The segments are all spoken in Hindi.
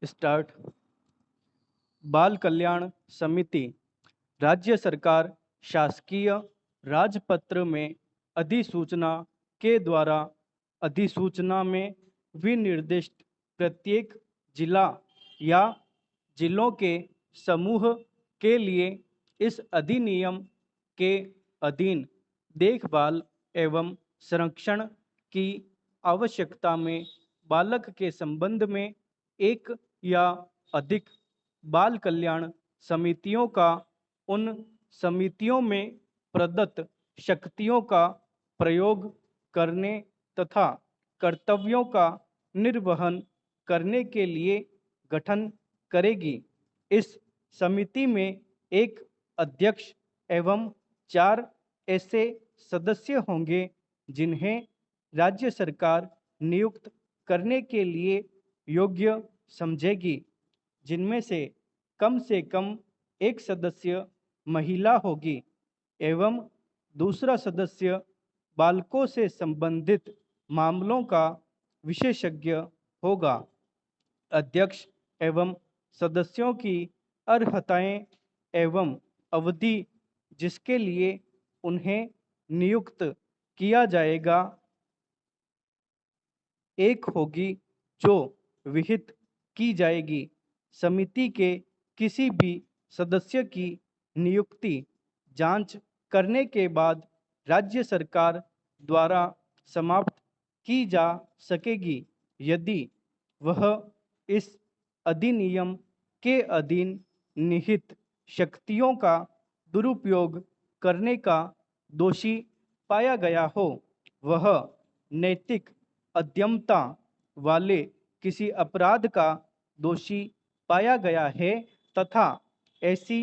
स्टार्ट। बाल कल्याण समिति राज्य सरकार शासकीय राजपत्र में अधिसूचना के द्वारा अधिसूचना में विनिर्दिष्ट प्रत्येक जिला या जिलों के समूह के लिए इस अधिनियम के अधीन देखभाल एवं संरक्षण की आवश्यकता में बालक के संबंध में एक या अधिक बाल कल्याण समितियों का उन समितियों में प्रदत्त शक्तियों का प्रयोग करने तथा कर्तव्यों का निर्वहन करने के लिए गठन करेगी। इस समिति में एक अध्यक्ष एवं 4 ऐसे सदस्य होंगे जिन्हें राज्य सरकार नियुक्त करने के लिए योग्य समझेगी, जिनमें से कम एक सदस्य महिला होगी एवं दूसरा सदस्य बालकों से संबंधित मामलों का विशेषज्ञ होगा। अध्यक्ष एवं सदस्यों की अर्हताएं एवं अवधि जिसके लिए उन्हें नियुक्त किया जाएगा एक होगी, जो विहित की जाएगी। समिति के किसी भी सदस्य की नियुक्ति जांच करने के बाद राज्य सरकार द्वारा समाप्त की जा सकेगी यदि वह इस अधिनियम के अधीन निहित शक्तियों का दुरुपयोग करने का दोषी पाया गया हो, वह नैतिक अध्यमता वाले किसी अपराध का दोषी पाया गया है तथा ऐसी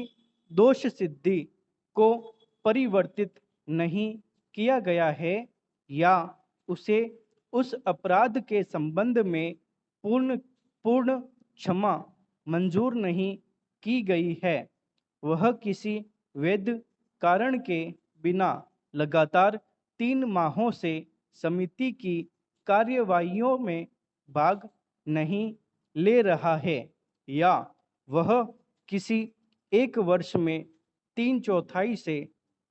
दोष सिद्धि को परिवर्तित नहीं किया गया है या उसे उस अपराध के संबंध में पूर्ण पूर्ण क्षमा मंजूर नहीं की गई है, वह किसी वैध कारण के बिना लगातार 3 माहों से समिति की कार्यवाहियों में भाग नहीं ले रहा है या वह किसी एक वर्ष में 3/4 से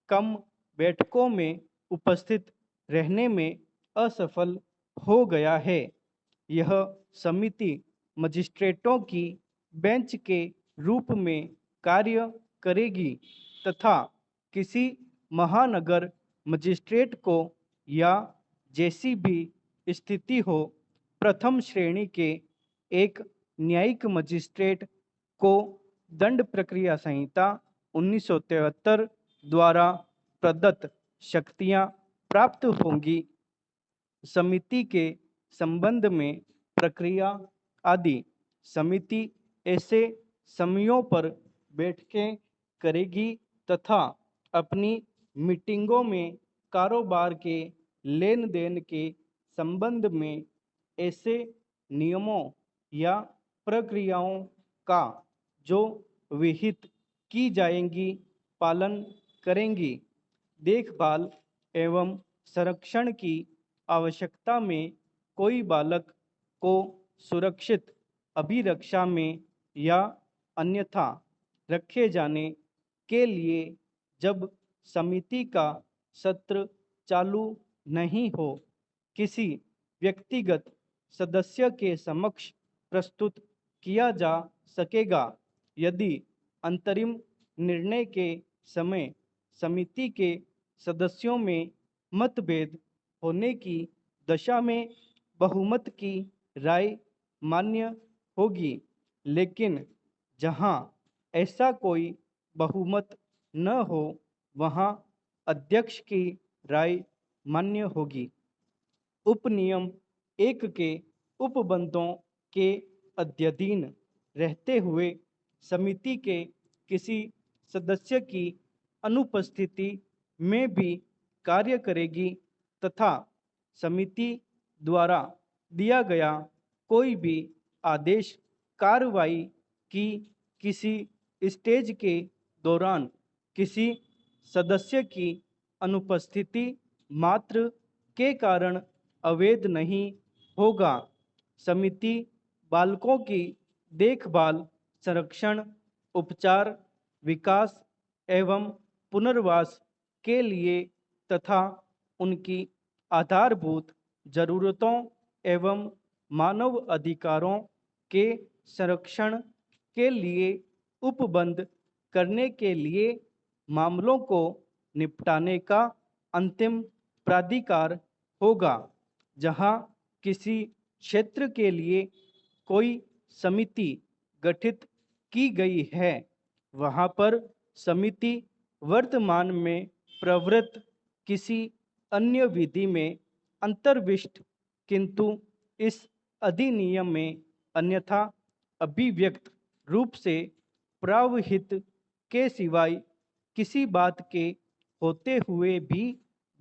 कम बैठकों में उपस्थित रहने में असफल हो गया है। यह समिति मजिस्ट्रेटों की बेंच के रूप में कार्य करेगी तथा किसी महानगर मजिस्ट्रेट को या जैसी भी स्थिति हो प्रथम श्रेणी के एक न्यायिक मजिस्ट्रेट को दंड प्रक्रिया संहिता 1973 द्वारा प्रदत्त शक्तियां प्राप्त होंगी। समिति के संबंध में प्रक्रिया आदि समिति ऐसे समयों पर बैठकें करेगी तथा अपनी मीटिंगों में कारोबार के लेन देन के संबंध में ऐसे नियमों या प्रक्रियाओं का जो विहित की जाएंगी पालन करेंगी। देखभाल एवं संरक्षण की आवश्यकता में कोई बालक को सुरक्षित अभिरक्षा में या अन्यथा रखे जाने के लिए जब समिति का सत्र चालू नहीं हो किसी व्यक्तिगत सदस्य के समक्ष प्रस्तुत किया जा सकेगा यदि अंतरिम निर्णय के समय समिति के सदस्यों में मतभेद होने की दशा में बहुमत की राय मान्य होगी, लेकिन जहां ऐसा कोई बहुमत न हो वहां अध्यक्ष की राय मान्य होगी। उपनियम 1 के उपबंधों के अध्ययन रहते हुए समिति के किसी सदस्य की अनुपस्थिति में भी कार्य करेगी तथा समिति द्वारा दिया गया कोई भी आदेश कार्रवाई की किसी स्टेज के दौरान किसी सदस्य की अनुपस्थिति मात्र के कारण अवैध नहीं होगा। समिति बालकों की देखभाल, संरक्षण, उपचार, विकास एवं पुनर्वास के लिए तथा उनकी आधारभूत जरूरतों एवं मानव अधिकारों के संरक्षण के लिए उपबंध करने के लिए मामलों को निपटाने का अंतिम प्राधिकार होगा। जहां किसी क्षेत्र के लिए कोई समिति गठित की गई है, वहां पर समिति वर्तमान में प्रवृत्त किसी अन्य विधि में अंतर्विष्ट, किंतु इस अधिनियम में अन्यथा अभिव्यक्त रूप से प्रावहित के सिवाय किसी बात के होते हुए भी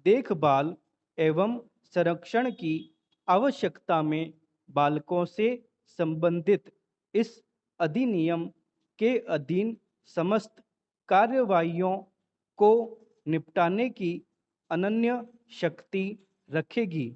देखभाल एवं संरक्षण की आवश्यकता में बालकों से संबंधित इस अधिनियम के अधीन समस्त कार्यवाहियों को निपटाने की अनन्य शक्ति रखेगी।